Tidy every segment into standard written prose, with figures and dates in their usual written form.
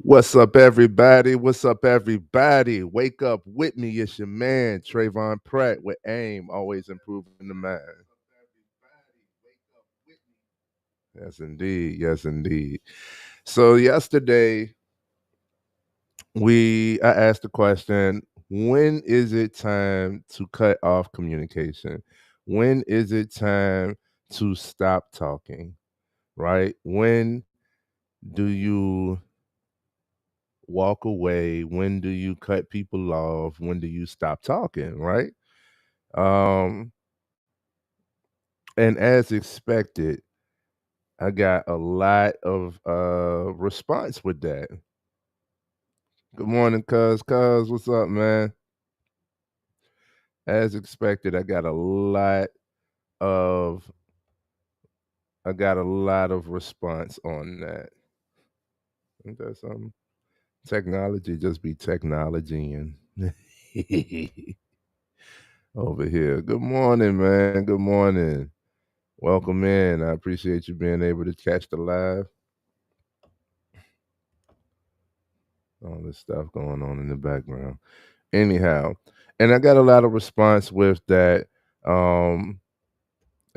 What's up, everybody? What's up, everybody? Wake up with me. It's your man, Trayvon Pratt, with AIM, always improving the mind. Yes, indeed. Yes, indeed. So yesterday, I asked the question: when is it time to cut off communication? When is it time to stop talking? Right? When do you walk away? When do you cut people off? When do you stop talking? Right? Um, and as expected, I got a lot of response with that. Good morning, cuz. Cuz, what's up, man? As expected, of I got a lot of response on that. Ain't that something? Technology just be technology and over here. Good morning, man. Good morning. Welcome in. I appreciate you being able to catch the live. All this stuff going on in the background. Anyhow, and I got a lot of response with that. Um,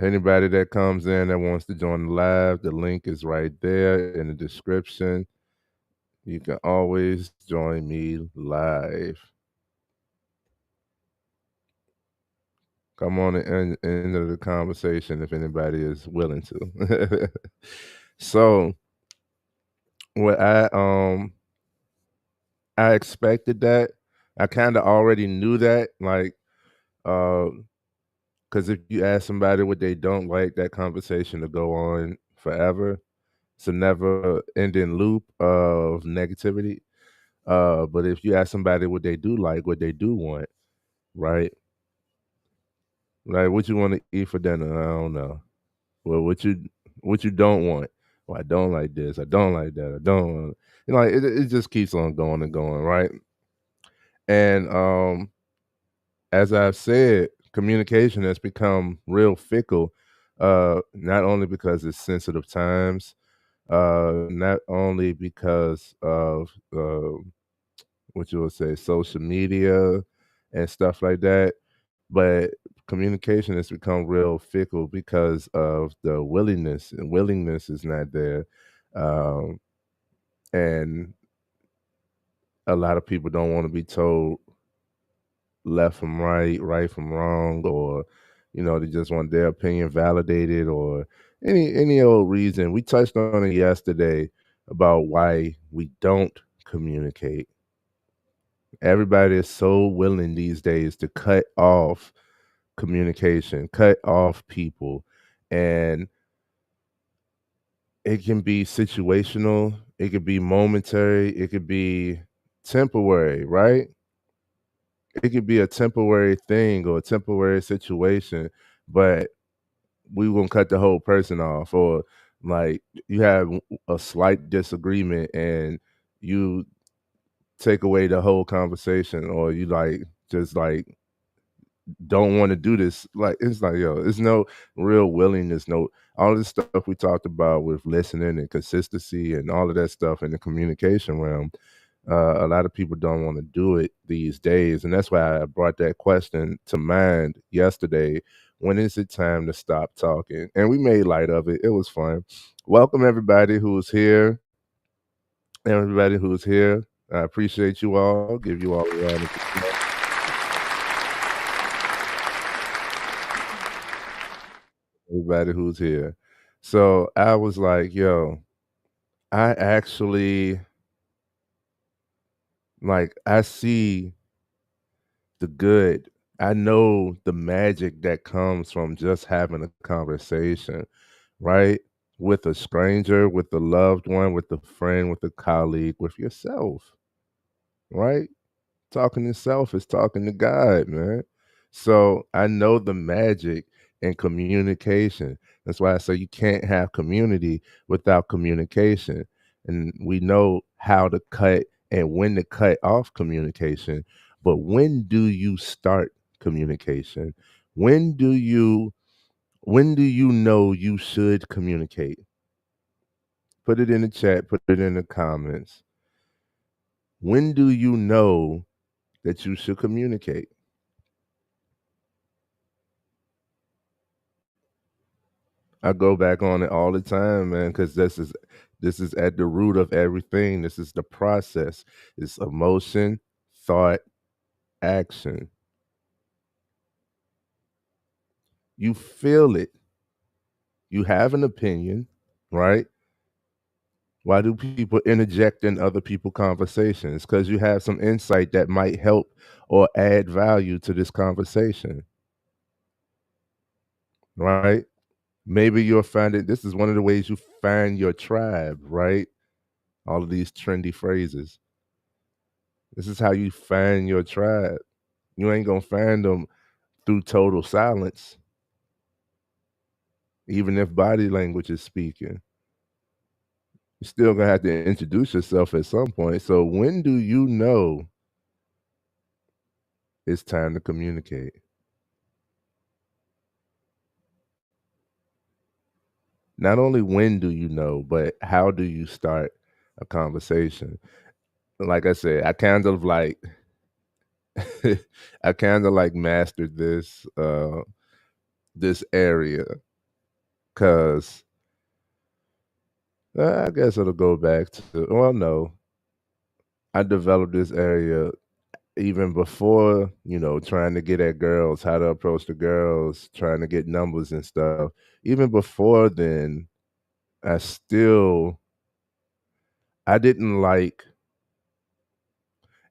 Anybody that comes in that wants to join the live, the link is right there in the description. You can always join me live. Come on into the conversation if anybody is willing to. So what I expected that. I kind of already knew that, like, because if you ask somebody what they don't like, that conversation to go on forever. It's a never ending loop of negativity. But if you ask somebody what they do like, what they do want, right? Like, what you want to eat for dinner? I don't know. Well, what you don't want? Well, I don't like this. I don't like that. I don't. Like it just keeps on going and going, right? And as I've said, communication has become real fickle. Not only because it's sensitive times, not only because of what you would say social media and stuff like that, but communication has become real fickle because of the willingness is not there. Um, and a lot of people don't want to be told left from right, right from wrong, or they just want their opinion validated, or any old reason. We touched on it yesterday about why we don't communicate. Everybody is so willing these days to cut off communication, cut off people, and it can be situational, it could be momentary, it could be temporary, right? It could be a temporary thing or a temporary situation, but we won't cut the whole person off. Or like you have a slight disagreement and you take away the whole conversation, or you just don't want to do this. Like it's like, yo, there's no real willingness, no all this stuff we talked about with listening and consistency and all of that stuff in the communication realm. A lot of people don't want to do it these days, and that's why I brought that question to mind yesterday. When is it time to stop talking? And we made light of it. It was fun. Welcome everybody who's here. Everybody who's here. I appreciate you all. Give you all a round of applause. Everybody who's here. So I was like, yo, I actually I see the good. I know the magic that comes from just having a conversation, right? With a stranger, with a loved one, with a friend, with a colleague, with yourself, right? Talking to self is talking to God, man. So I know the magic in communication. That's why I say you can't have community without communication. And we know how to cut and when to cut off communication. But when do you start communication? When do you when do you know you should communicate? Put it in the chat, put it in the comments. When do you know that you should communicate? I go back on it all the time, man, because this is at the root of everything. This is the process. It's emotion, thought, action. You feel it. You have an opinion, right? Why do people interject in other people's conversations? Because you have some insight that might help or add value to this conversation, right? Maybe you'll find it. This is one of the ways you find your tribe, right? All of these trendy phrases. This is how you find your tribe. You ain't gonna find them through total silence, even if body language is speaking. You're still gonna have to introduce yourself at some point. So when do you know it's time to communicate? Not only when do you know, but how do you start a conversation? Like I said, I kind of like I kind of like mastered this area because I guess it'll go back to, well, no, I developed this area even before, trying to get at girls, how to approach the girls, trying to get numbers and stuff. Even before then, I still I didn't like,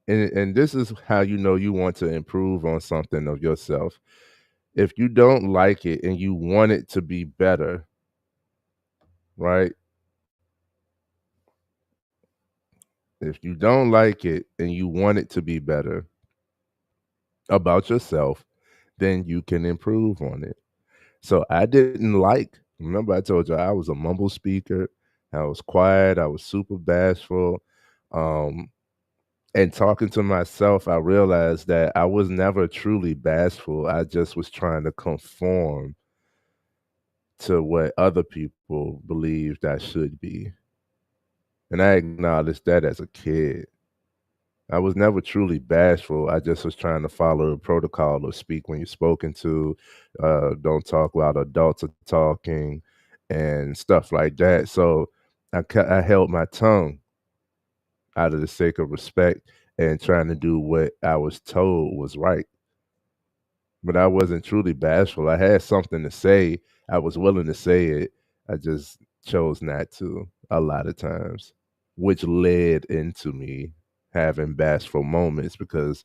and this is how you know you want to improve on something of yourself. If you don't like it and you want it to be better, right? If you don't like it and you want it to be better about yourself, then you can improve on it. So I didn't like, remember I told you I was a mumble speaker. I was quiet. I was super bashful. Um, and talking to myself, I realized that I was never truly bashful. I just was trying to conform to what other people believed I should be. And I acknowledged that as a kid. I was never truly bashful. I just was trying to follow the protocol of speak when you're spoken to, don't talk while adults are talking, and stuff like that. So I held my tongue out of the sake of respect and trying to do what I was told was right. But I wasn't truly bashful. I had something to say. I was willing to say it. I just chose not to a lot of times, which led into me having bashful moments because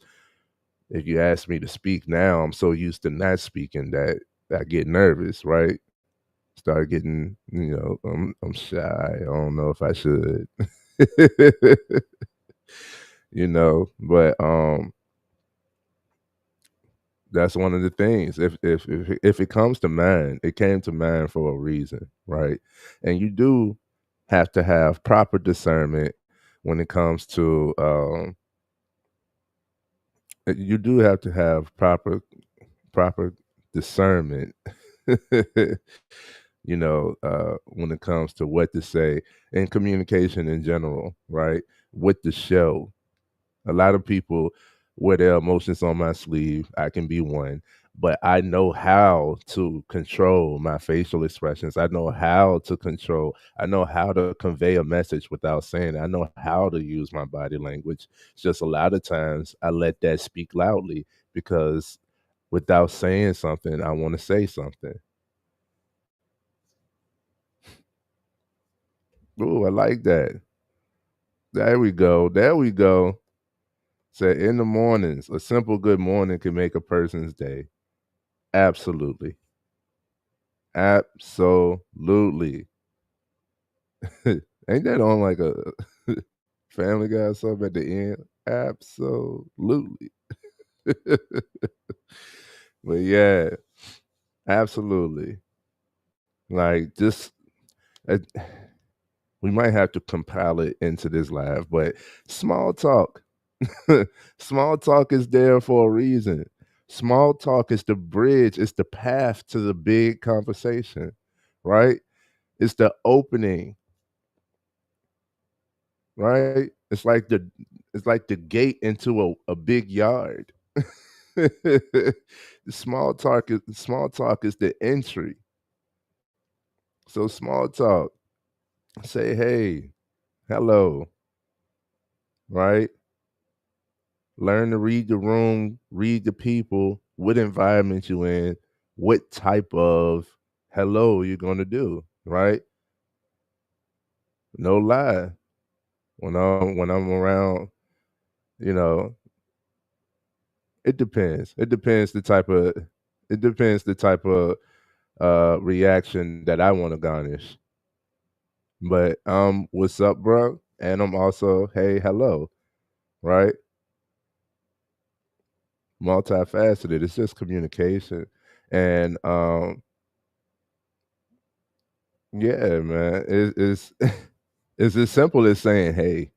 if you ask me to speak now, I'm so used to not speaking that I get nervous, right? Start getting, I'm shy. I don't know if I should. But that's one of the things. If it comes to mind, it came to mind for a reason, right? And you do have to have proper discernment when it comes to you do have to have proper discernment when it comes to what to say and communication in general, right? With the show. A lot of people wear their emotions on my sleeve. I can be one, but I know how to control my facial expressions. I know how to convey a message without saying it. I know how to use my body language. It's just a lot of times I let that speak loudly because without saying something, I want to say something. Ooh, I like that. There we go. There we go. Say in the mornings, a simple good morning can make a person's day. Absolutely. Absolutely. Ain't that on like a Family Guy or something at the end? Absolutely. But yeah, absolutely. Like just uh, we might have to compile it into this live, but small talk. Small talk is there for a reason. Small talk is the bridge, it's the path to the big conversation, right? It's the opening, right? It's like it's like the gate into a big yard. The small talk is the entry. So small talk, say hey, hello, right? Learn to read the room, read the people, what environment you in, what type of hello you're gonna do, right? No lie. When I'm around, you know, it depends. It depends the type of reaction that I want to garnish. But what's up, bro? And I'm also, hey, hello, right? Multifaceted. It's just communication. And yeah, man, it's it's as simple as saying hey.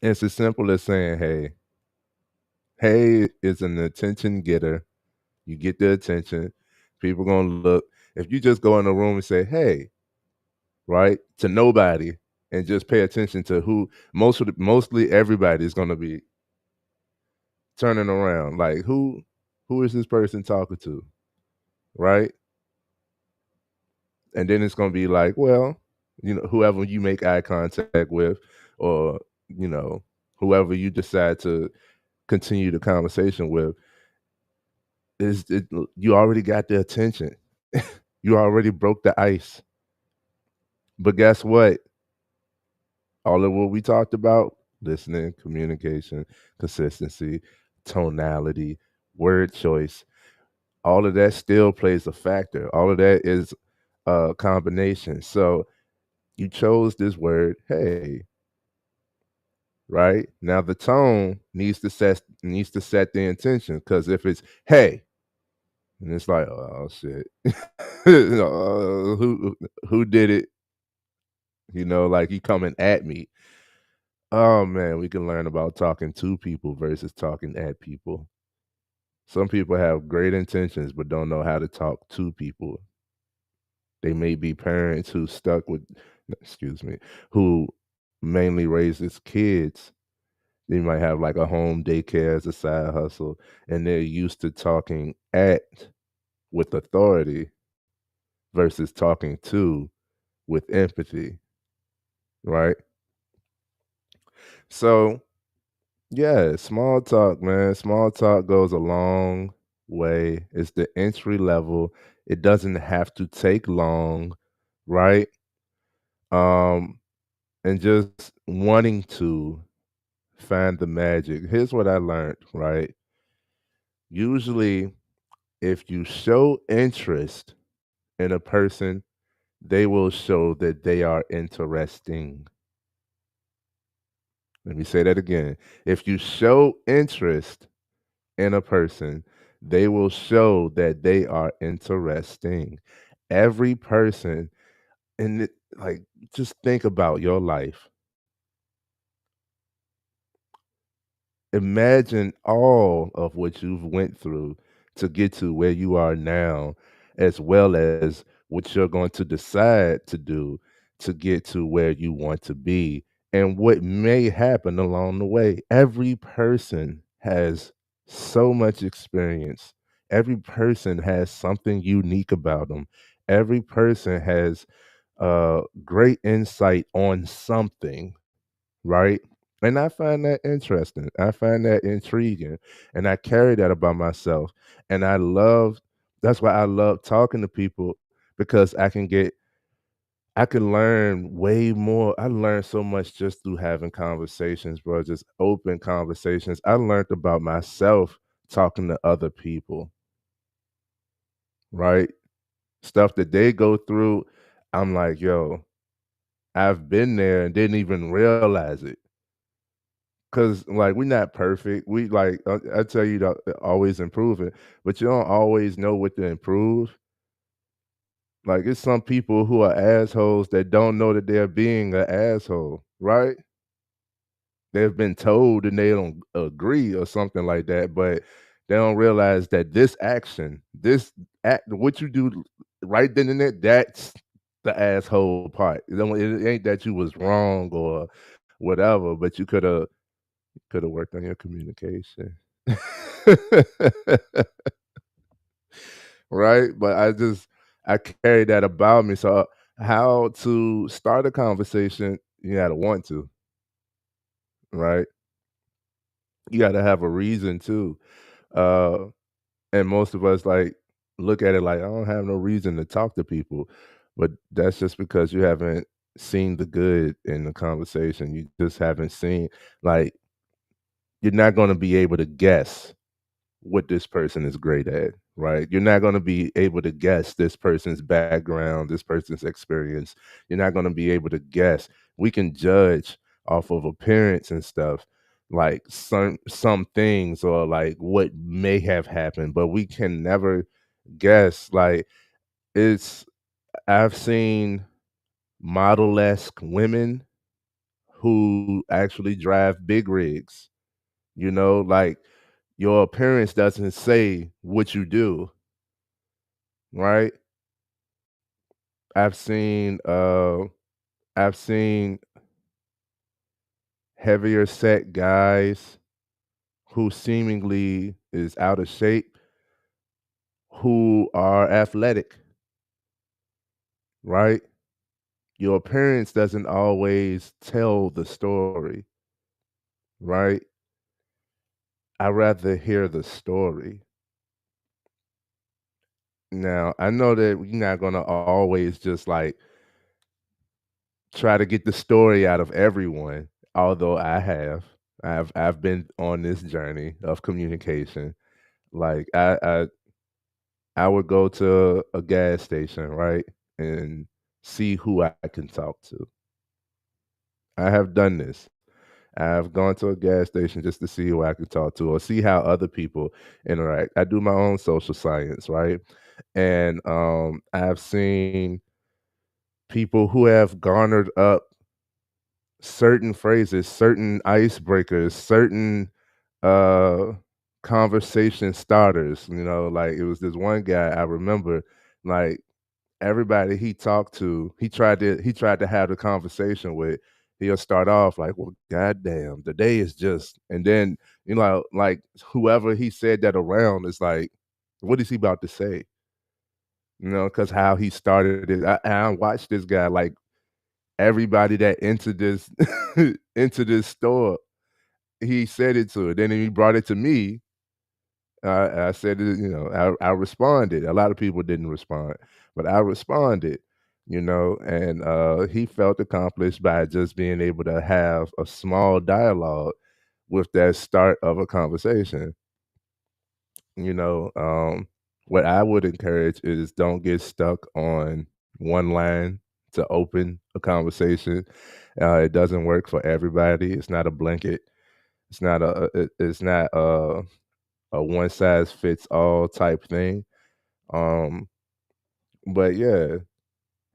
It's as simple as saying hey. Hey is an attention getter. You get the attention. People gonna look. If you just go in the room and say hey, right, to nobody, and just pay attention to who mostly everybody is gonna be turning around. Like who is this person talking to? Right? And then it's gonna be like, well, whoever you make eye contact with, or, you know, whoever you decide to continue the conversation with, you already got their attention. You already broke the ice. But guess what? All of what we talked about, listening, communication, consistency, tonality, word choice, all of that still plays a factor. All of that is a combination. So you chose this word, hey, right? Now the tone needs to set the intention, because if it's hey, and it's like, oh shit, who did it? Like you coming at me. Oh man, we can learn about talking to people versus talking at people. Some people have great intentions but don't know how to talk to people. They may be parents who stuck with, excuse me, who mainly raises kids. They might have like a home daycare as a side hustle, and they're used to talking at with authority versus talking to with empathy, right? So, yeah, small talk, man. Small talk goes a long way. It's the entry level. It doesn't have to take long, right? Um, and just wanting to find the magic. Here's what I learned, right? Usually, if you show interest in a person, they will show that they are interesting. Let me say that again. If you show interest in a person, they will show that they are interesting. Every person, and like, just think about your life. Imagine all of what you've went through to get to where you are now, as well as what you're going to decide to do to get to where you want to be, and what may happen along the way. Every person has so much experience. Every person has something unique about them. Every person has great insight on something, right? And I find that interesting. I find that intriguing. And I carry that about myself. And that's why I love talking to people, because I can learn way more. I learned so much just through having conversations, bro, just open conversations. I learned about myself talking to other people, right? Stuff that they go through. I'm like, yo, I've been there and didn't even realize it. 'Cause, like, we're not perfect. We like, I tell you to always improve it, but you don't always know what to improve. Like, it's some people who are assholes that don't know that they're being an asshole, right? They've been told and they don't agree or something like that, but they don't realize that this act, what you do right then and there, that's the asshole part. It ain't that you was wrong, or whatever, but you coulda worked on your communication. Right? But I carry that about me, so how to start a conversation, you gotta want to, right? You gotta have a reason too, uh, and most of us, like, look at it like, "I don't have no reason to talk to people," but that's just because you haven't seen the good in the conversation, you just haven't seen like, you're not gonna be able to guess what this person is great at, right? You're not gonna be able to guess this person's background, this person's experience. You're not gonna be able to guess. We can judge off of appearance and stuff, like some things or like what may have happened, but we can never guess. Like it's I've seen model-esque women who actually drive big rigs, like your appearance doesn't say what you do, right? I've seen uh I've seen heavier set guys who seemingly is out of shape who are athletic, right? Your appearance doesn't always tell the story, right? I rather hear the story. Now, I know that we're not gonna always just like try to get the story out of everyone, although I have. I've been on this journey of communication. Like I would go to a gas station, right, and see who I can talk to. I have done this. I've gone to a gas station just to see who I can talk to or see how other people interact. I do my own social science, right? And I've seen people who have garnered up certain phrases, certain icebreakers, certain uh conversation starters, like it was this one guy I remember, like everybody he talked to, he tried to have the conversation with, he'll start off like, "Well, goddamn, the day is just," and then, like whoever he said that around is like, what is he about to say? Because how he started it. I watched this guy like everybody that entered this into this store, he said it to. Then he brought it to me. I said it, I responded. A lot of people didn't respond, but I responded, and he felt accomplished by just being able to have a small dialogue with that start of a conversation. You know, um, what I would encourage is don't get stuck on one line to open a conversation. It doesn't work for everybody. It's not a blanket. It's not a one size fits all type thing. Um, but yeah,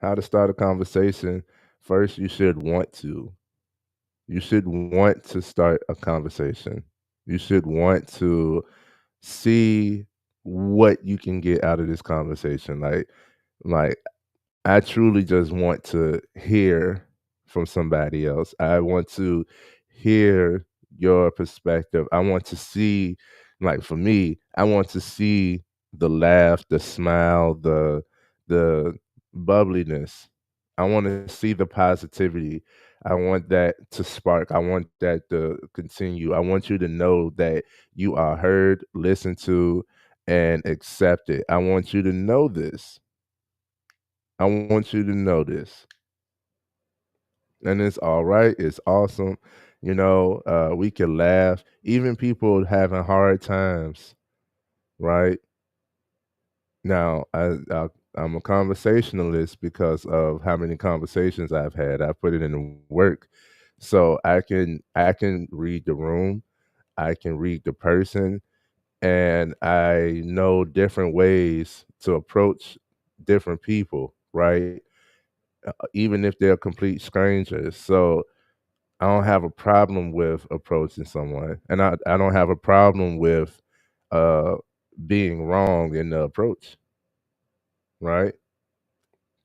how to start a conversation. First, you should want to. You should want to start a conversation. You should want to see what you can get out of this conversation. Like I truly just want to hear from somebody else. I want to hear your perspective. I want to see, like for me, I want to see the laugh, the smile, the bubbliness. I want to see the positivity. I want that to spark. I want that to continue. I want you to know that you are heard, listened to, and accepted. I want you to know this. I want you to know this. And it's all right. It's awesome. We can laugh. Even people having hard times, right? Now, I'm a conversationalist because of how many conversations I've had. I put it in work. So I can read the room, I can read the person, and I know different ways to approach different people, right? Even if they're complete strangers. So I don't have a problem with approaching someone, and I don't have a problem with uh, being wrong in the approach, right?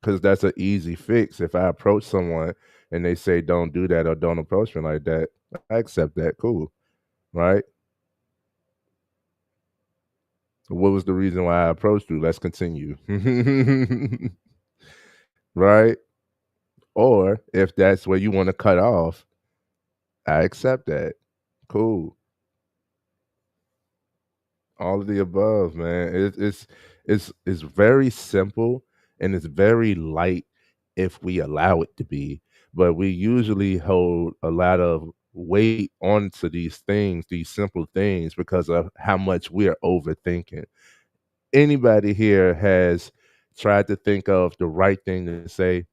because that's an easy fix. If I approach someone and they say don't do that or don't approach me like that, I accept that. Cool, right? What was the reason why I approached you? Let's continue. Right? Or if that's where you want to cut off, I accept that. Cool. All of the above, man. It's very simple and it's very light if we allow it to be. But we usually hold a lot of weight onto these things, these simple things, because of how much we're overthinking. Anybody here has tried to think of the right thing to say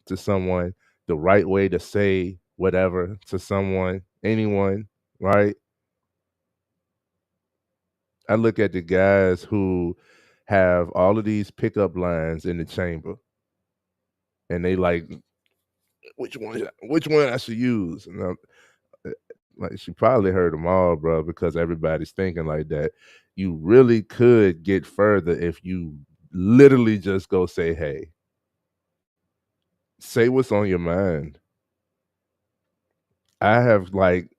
to someone, the right way to say whatever to someone, anyone, right? I look at the guys who have all of these pickup lines in the chamber, and they like which one I should use. And uh, like she probably heard them all, bro, because everybody's thinking like that. You really could get further if you literally just go say, "Hey, say what's on your mind." I have like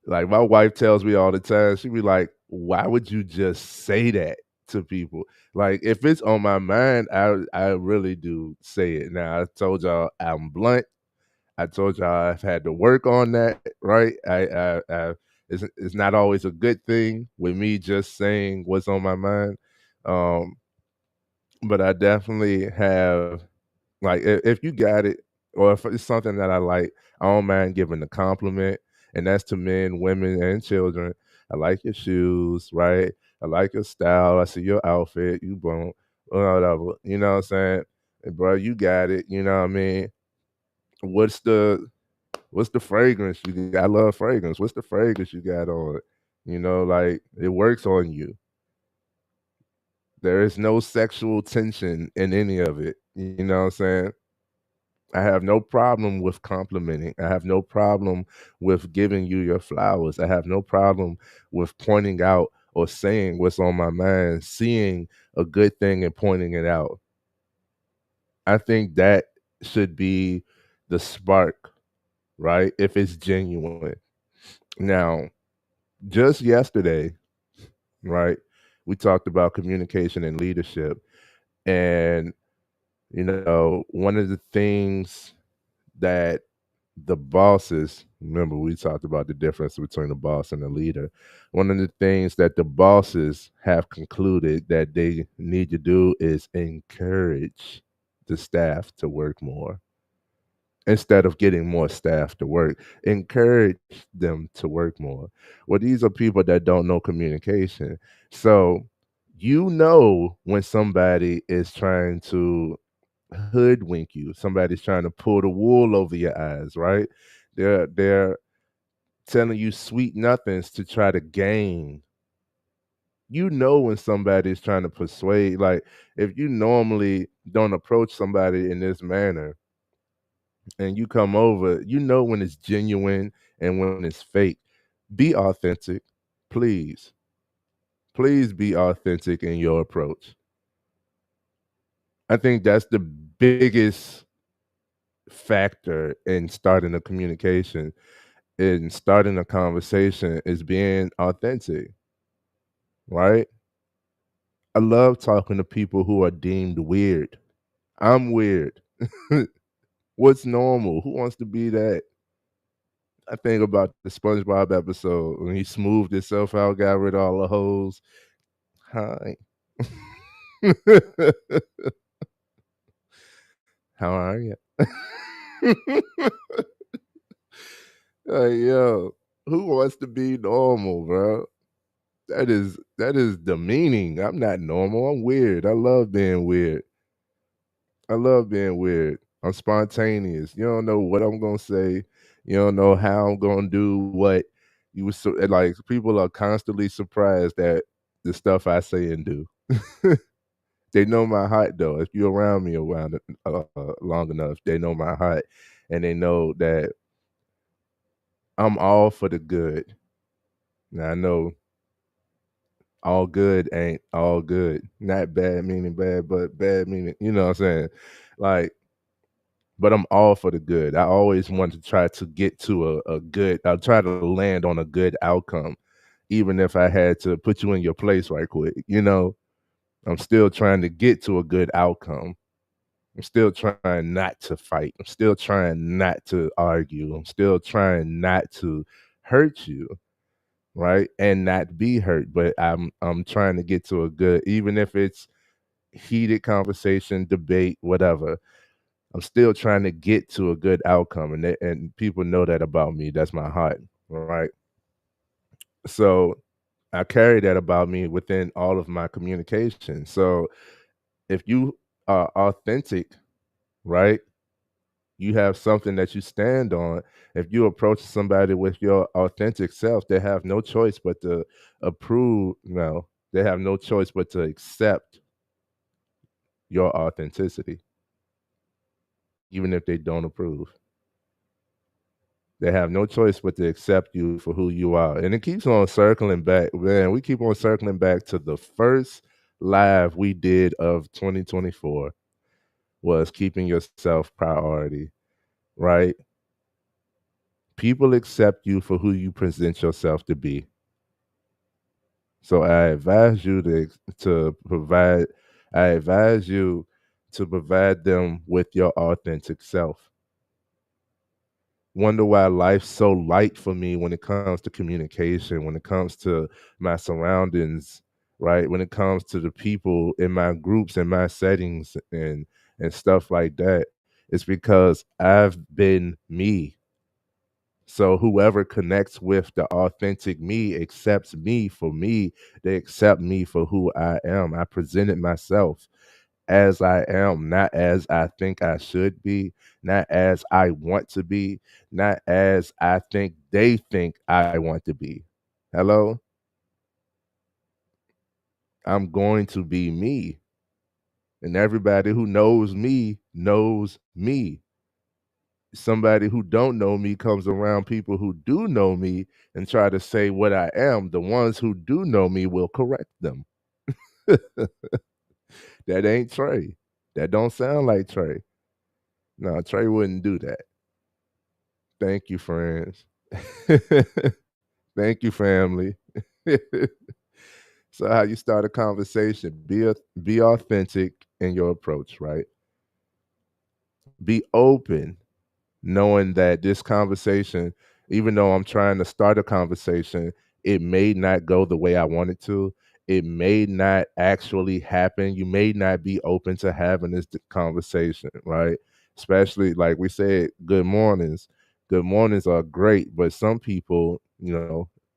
my wife tells me all the time, she be like, "Why would you just say that to people?" Like if it's on my mind, I really do say it. Now I told y'all I'm blunt. I told y'all I've had to work on that, right? It's not always a good thing with me just saying what's on my mind. Um, but I definitely have like if you got it, or if it's something that I like, I don't mind giving a compliment, and that's to men, women, and children. I like your shoes, right? I like your style. I see your outfit. You boom, whatever. You know what I'm saying? And bro, you got it. You know what I mean? What's the what's the fragrance you got? I love fragrance. What's the fragrance you got on? You know, like it works on you. There is no sexual tension in any of it. You know what I'm saying? I have no problem with complimenting. I have no problem with giving you your flowers. I have no problem with pointing out or saying what's on my mind, seeing a good thing and pointing it out. I think that should be the spark, right? If it's genuine. Now, just yesterday, right, we talked about communication and leadership. And, one of the things that the bosses, remember we talked about the difference between the boss and the leader. One of the things that the bosses have concluded that they need to do is encourage the staff to work more instead of getting more staff to work. Encourage them to work more. Well, these are people that don't know communication. So when somebody is trying to hoodwink you. Somebody's trying to pull the wool over your eyes, right? They're telling you sweet nothings to try to gain. You know when somebody is trying to persuade, like if you normally don't approach somebody in this manner and you come over, you know when it's genuine and when it's fake. Be authentic, please. Please be authentic in your approach. I think that's the biggest factor in starting a communication, in starting a conversation, is being authentic, right? I love talking to people who are deemed weird. I'm weird. What's normal? Who wants to be that? I think about the SpongeBob episode when he smoothed himself out, got rid of all the hoes. Hi. How are you? Hey, yo, who wants to be normal, bro? That is demeaning. I'm not normal. I'm weird. I love being weird. I love being weird. I'm spontaneous. You don't know what I'm gonna say. You don't know how I'm gonna do what you was like. People are constantly surprised at the stuff I say and do. They know my heart though. If you're around me long enough, they know my heart, and they know that I'm all for the good. Now I know all good ain't all good. Not bad meaning bad, but bad meaning, you know what I'm saying? Like, but I'm all for the good. I always want to try to get to a good, I'll try to land on a good outcome, even if I had to put you in your place right quick. You know, I'm still trying to get to a good outcome. I'm still trying not to fight. I'm still trying not to argue. I'm still trying not to hurt you, right? And not be hurt. But I'm trying to get to a good, even if it's heated conversation, debate, whatever. I'm still trying to get to a good outcome, and and people know that about me. That's my heart, right? So I carry that about me within all of my communication. So if you are authentic, right? You have something that you stand on. If you approach somebody with your authentic self, they have no choice but to approve. No, they have no choice but to accept your authenticity, even if they don't approve. They have no choice but to accept you for who you are. And it keeps on circling back, man. We keep on circling back to the first live we did of 2024 was keeping yourself priority, right? People accept you for who you present yourself to be. So I advise you to provide them with your authentic self. Wonder why life's so light for me when it comes to communication, when it comes to my surroundings, right? When it comes to the people in my groups and my settings and stuff like that. It's because I've been me. So whoever connects with the authentic me accepts me for me. They accept me for who I am. I presented myself as I am, not as I think I should be, not as I want to be, not as I think I want to be. Hello? I'm going to be me. And everybody who knows me knows me. Somebody who don't know me comes around people who do know me and try to say what I am. The ones who do know me will correct them. That ain't Trey. That don't sound like Trey. No, Trey wouldn't do that. Thank you, friends. Thank you, family. So how you start a conversation, be authentic in your approach, right? Be open, knowing that this conversation, even though I'm trying to start a conversation, it may not go the way I want it to. It may not actually happen. You may not be open to having this conversation, right? Especially like we said, good mornings. Good mornings are great, but some people,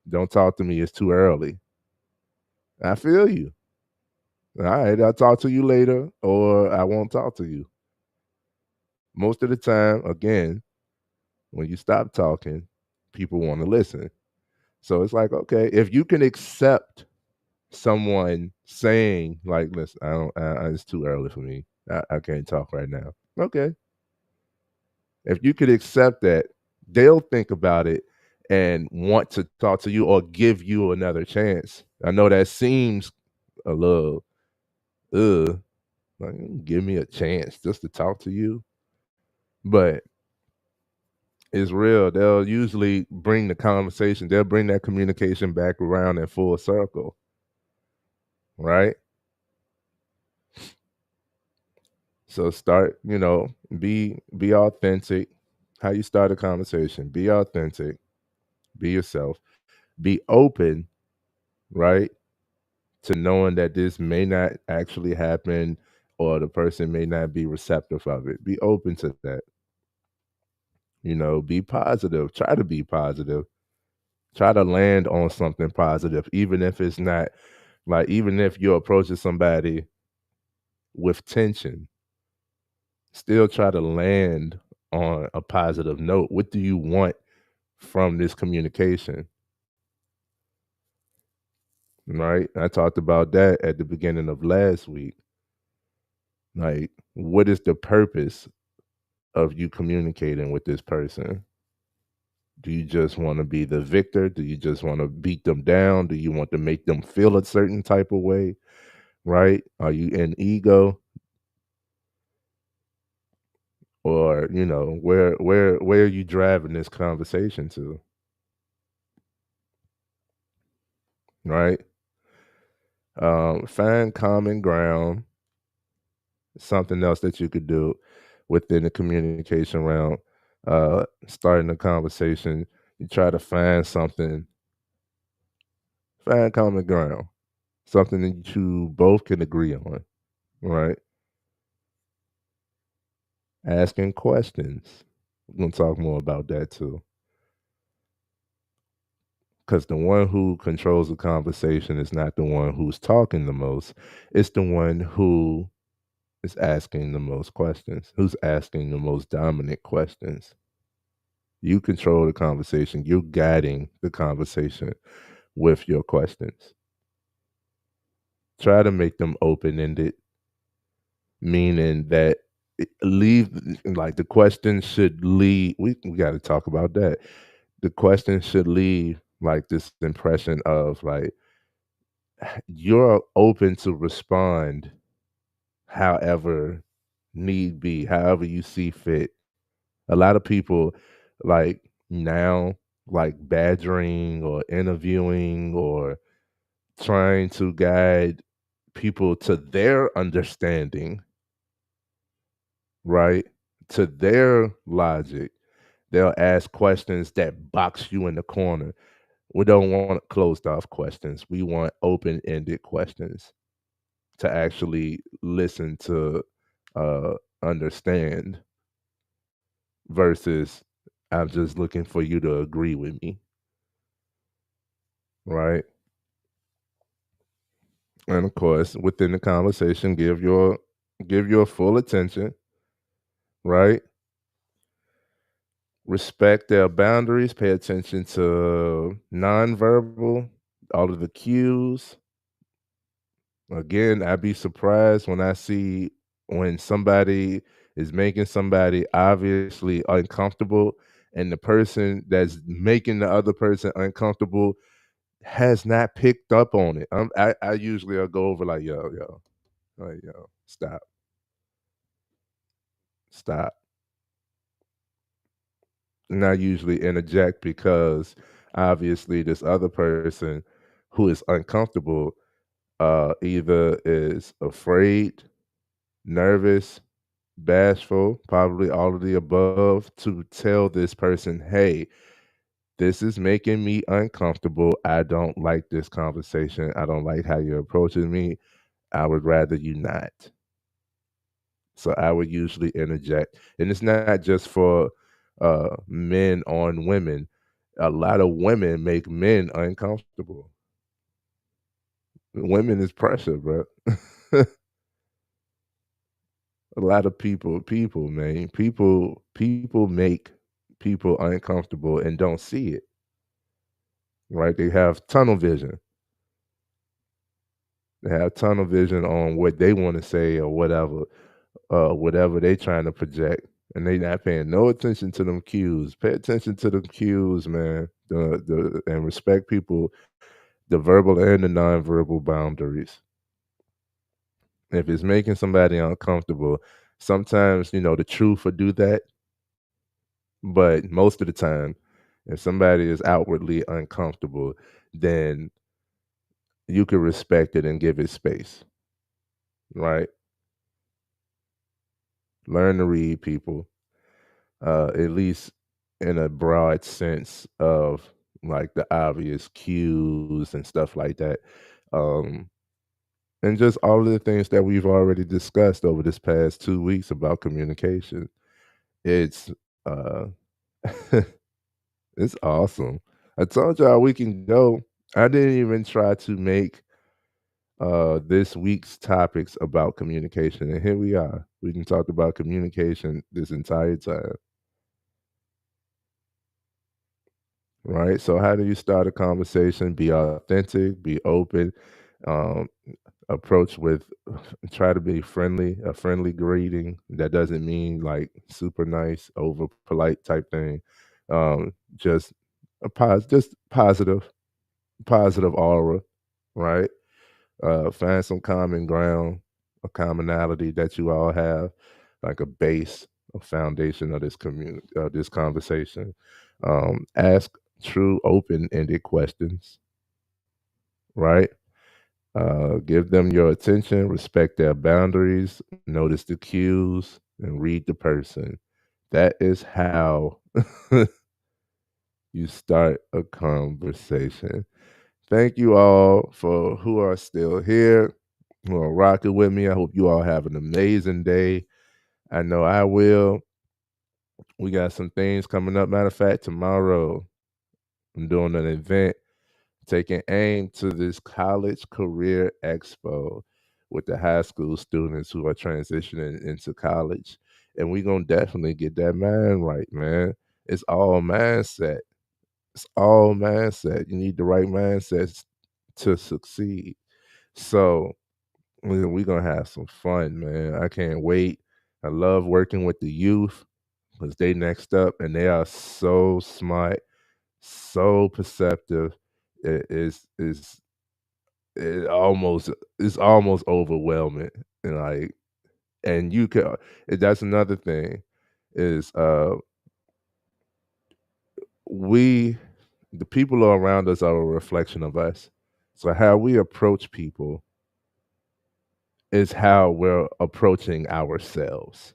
don't talk to me. It's too early. I feel you. All right, I'll talk to you later, or I won't talk to you. Most of the time, again, when you stop talking, people want to listen. So it's like, okay, if you can accept someone saying, like, listen, it's too early for me. I can't talk right now. Okay. If you could accept that, they'll think about it and want to talk to you or give you another chance. I know that seems a little, like, give me a chance just to talk to you. But it's real. They'll usually bring the conversation, they'll bring that communication back around in full circle, right? So start, be authentic. How you start a conversation, be authentic, be yourself, be open, right? To knowing that this may not actually happen or the person may not be receptive of it. Be open to that. Be positive. Try to be positive. Try to land on something positive, even if it's not like, even if you're approaching somebody with tension, still try to land on a positive note. What do you want from this communication? Right? I talked about that at the beginning of last week. Like, what is the purpose of you communicating with this person? Do you just want to be the victor? Do you just want to beat them down? Do you want to make them feel a certain type of way? Right? Are you in ego? Or, where are you driving this conversation to? Right? Find common ground, something else that you could do within the communication realm. Starting a conversation, you try to find common ground, something that you both can agree on, right? Asking questions. We're gonna talk more about that too. Because the one who controls the conversation is not the one who's talking the most. It's the one who is asking the most questions, who's asking the most dominant questions. You control the conversation. You're guiding the conversation with your questions. Try to make them open ended, meaning that leave like the question should leave. We got to talk about that. The question should leave like this impression of like you're open to respond however need be, however you see fit. A lot of people like now like badgering or interviewing or trying to guide people to their understanding, right? To their logic. They'll ask questions that box you in the corner. We don't want closed off questions. We want open ended questions to actually listen to uh understand versus I'm just looking for you to agree with me, right? And of course, within the conversation, give your full attention, right? Respect their boundaries, pay attention to nonverbal, all of the cues. Again, I'd be surprised when I see when somebody is making somebody obviously uncomfortable and the person that's making the other person uncomfortable has not picked up on it. I usually will go over like, yo, like, yo, stop, stop. And I usually interject because obviously this other person who is uncomfortable either is afraid, nervous, bashful, probably all of the above, to tell this person, hey, this is making me uncomfortable. I don't like this conversation. I don't like how you're approaching me. I would rather you not. So I would usually interject. And it's not just for men on women. A lot of women make men uncomfortable. Women is pressure, bro. A lot of people, man, people make people uncomfortable and don't see it, right? They have tunnel vision. They have tunnel vision on what they want to say or whatever they trying to project, and they not paying no attention to them cues. Pay attention to them cues, man. And respect people, the verbal and the nonverbal boundaries. If it's making somebody uncomfortable, sometimes the truth will do that, but most of the time, if somebody is outwardly uncomfortable, then you can respect it and give it space, right? Learn to read people, at least in a broad sense of like the obvious cues and stuff like that. Um, and just all of the things that we've already discussed over this past 2 weeks about communication. It's uh it's awesome. I told y'all we can go. I didn't even try to make this week's topics about communication, and here we are. We can talk about communication this entire time. Right? So how do you start a conversation? Be authentic, be open, um, approach with try to be friendly, a friendly greeting. That doesn't mean like super nice, over polite type thing. Just just positive aura, right? Find some common ground, a commonality that you all have, like a base, a foundation of this community, this conversation. Ask true, open-ended questions, right? Give them your attention, respect their boundaries, notice the cues, and read the person. That is how you start a conversation. Thank you all for who are still here, who are rocking with me. I hope you all have an amazing day. I know I will. We got some things coming up. Matter of fact, tomorrow I'm doing an event taking aim to this college career expo with the high school students who are transitioning into college. And we're going to definitely get that mind right, man. It's all mindset. It's all mindset. You need the right mindsets to succeed. So we're going to have some fun, man. I can't wait. I love working with the youth because they next up and they are so smart, so perceptive. It is it almost it's almost overwhelming. And like and you can that's another thing is we the people around us are a reflection of us. So how we approach people is how we're approaching ourselves,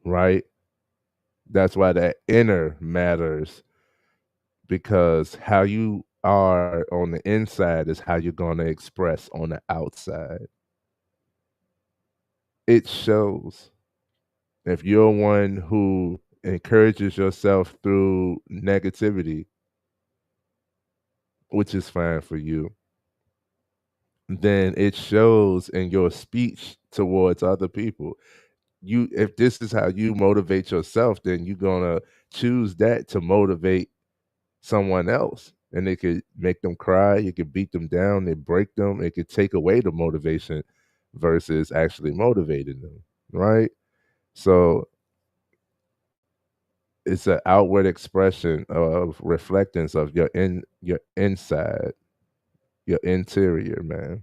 right? That's why that inner matters because how you are on the inside is how you're going to express on the outside. It shows. If you're one who encourages yourself through negativity, which is fine for you, then it shows in your speech towards other people. You if this is how you motivate yourself, then you're gonna choose that to motivate someone else. And it could make them cry, it could beat them down, it break them, it could take away the motivation versus actually motivating them, right? So it's an outward expression of reflectance of your inside, your interior, man.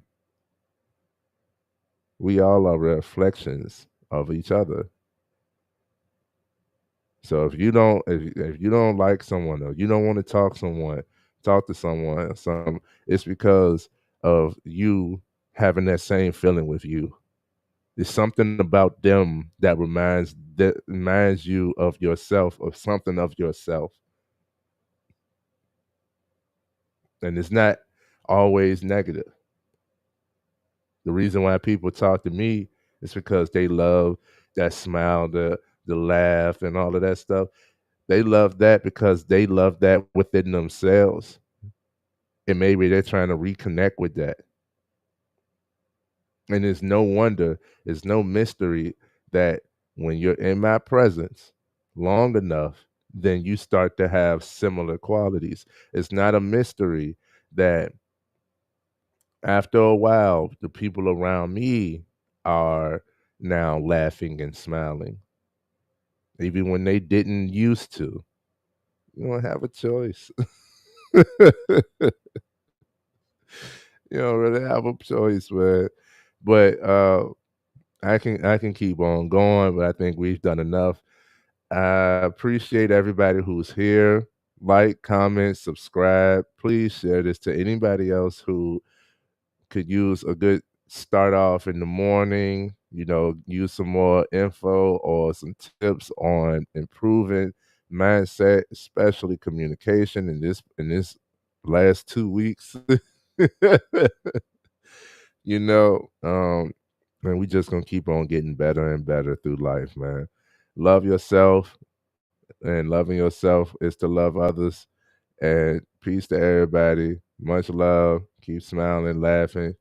We all are reflections of each other. So if you don't like someone or you don't want to talk to someone, it's because of you having that same feeling with you. There's something about them that reminds you of yourself, of something of yourself. And it's not always negative. The reason why people talk to me is because they love that smile, the laugh, and all of that stuff. They love that because they love that within themselves, and maybe they're trying to reconnect with that. And it's no wonder, it's no mystery that when you're in my presence long enough, then you start to have similar qualities. It's not a mystery that after a while, the people around me are now laughing and smiling, even when they didn't used to. You don't have a choice. You don't really have a choice, man. But I can keep on going, but I think we've done enough. I appreciate everybody who's here. Like, comment, subscribe. Please share this to anybody else who could use a good start off in the morning, use some more info or some tips on improving mindset, especially communication in this last 2 weeks. you know, um, and we just gonna keep on getting better and better through life, man. Love yourself, and loving yourself is to love others. And peace to everybody. Much love. Keep smiling, laughing.